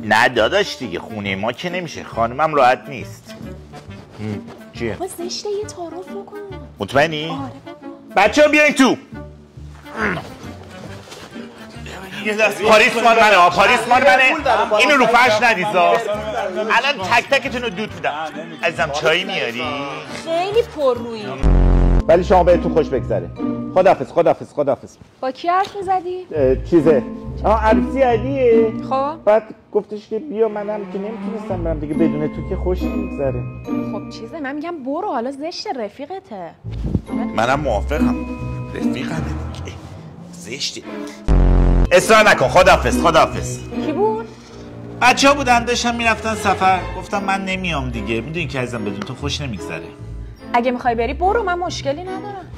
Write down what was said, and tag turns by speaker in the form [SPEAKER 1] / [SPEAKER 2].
[SPEAKER 1] نه داداش دیگه خونه ما که نمیشه، خانمم راحت نیست. چیه؟
[SPEAKER 2] با زشته یه تعارف بکن.
[SPEAKER 1] مطمئنی؟
[SPEAKER 2] آره
[SPEAKER 1] بچه ها بیاین تو. پاریس مال منه، پاریس مال منه. اینو رو فرش ندیزا. الان تک تکتون رو دود میدم. عزیزم چایی میاری؟
[SPEAKER 2] خیلی پررویی.
[SPEAKER 3] ولی شما بهتون خوش بگذره. خداحافظ خداحافظ خداحافظ.
[SPEAKER 2] با کی حرف میزدی؟
[SPEAKER 3] چیزه عروسی علیه.
[SPEAKER 2] خب
[SPEAKER 3] بعد گفتش که بیا، منم که نمیتونستم برم دیگه، بدون تو که خوش نمیگذره.
[SPEAKER 2] خب چیزه، من میگم برو، حالا زشت رفیقته.
[SPEAKER 1] منم موافقم، رفیقمه زشته. اصرار نکن. خداحافظ خداحافظ.
[SPEAKER 2] کی بود؟
[SPEAKER 1] بچه ها بودن داشتن میرفتن سفر، گفتم من نمیام دیگه، میدونی که عزیزم بدون تو خوش نمیگذره.
[SPEAKER 2] اگه میخوای بری برو، من مشکلی ندارم.